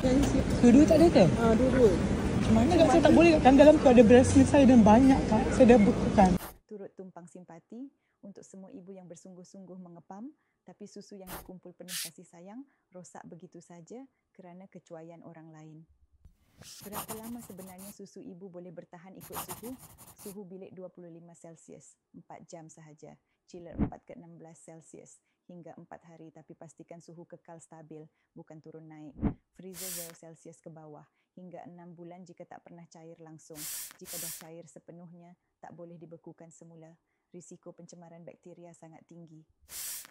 Dua-dua tak ada ke? Dua-dua. Mana kat saya tak boleh kan dalam tu ada breast milk saya dan banyak kak. Saya dah bekukan. Turut tumpang simpati untuk semua ibu yang bersungguh-sungguh mengepam, tapi susu yang dikumpul penuh kasih sayang rosak begitu saja kerana kecuaian orang lain. Berapa lama sebenarnya susu ibu boleh bertahan ikut suhu bilik 25 Celsius, 4 jam sahaja, chiller 4 ke 16 Celsius hingga 4 hari, tapi pastikan suhu kekal stabil, bukan turun naik. Freezer 0 Celsius ke bawah, hingga 6 bulan jika tak pernah cair langsung. Jika dah cair sepenuhnya, tak boleh dibekukan semula. Risiko pencemaran bakteria sangat tinggi.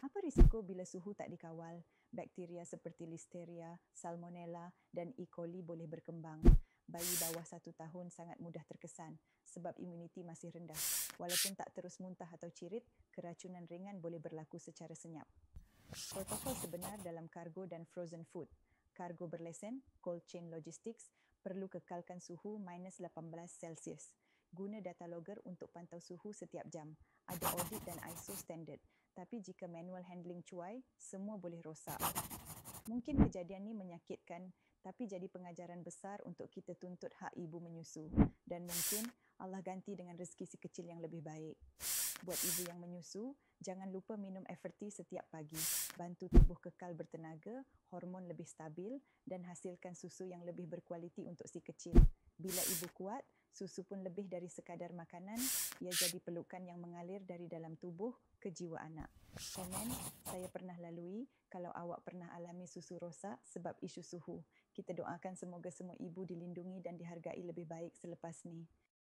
Apa risiko bila suhu tak dikawal? Bakteria seperti Listeria, Salmonella dan E. coli boleh berkembang. Bayi bawah 1 tahun sangat mudah terkesan sebab imuniti masih rendah. Walaupun tak terus muntah atau cirit, keracunan ringan boleh berlaku secara senyap. Protokol sebenar dalam kargo dan frozen food. Kargo berlesen, cold chain logistics, perlu kekalkan suhu minus 18 Celsius. Guna data logger untuk pantau suhu setiap jam. Ada audit dan ISO standard. Tapi jika manual handling cuai, semua boleh rosak. Mungkin kejadian ini menyakitkan, tapi jadi pengajaran besar untuk kita tuntut hak ibu menyusu. Dan mungkin Allah ganti dengan rezeki si kecil yang lebih baik. Buat ibu yang menyusu, jangan lupa minum Everty setiap pagi. Bantu tubuh kekal bertenaga, hormon lebih stabil dan hasilkan susu yang lebih berkualiti untuk si kecil. Bila ibu kuat, susu pun lebih dari sekadar makanan, ia jadi pelukan yang mengalir dari dalam tubuh ke jiwa anak. Komen, saya pernah lalui, kalau awak pernah alami susu rosak sebab isu suhu. Kita doakan semoga semua ibu dilindungi dan dihargai lebih baik selepas ni.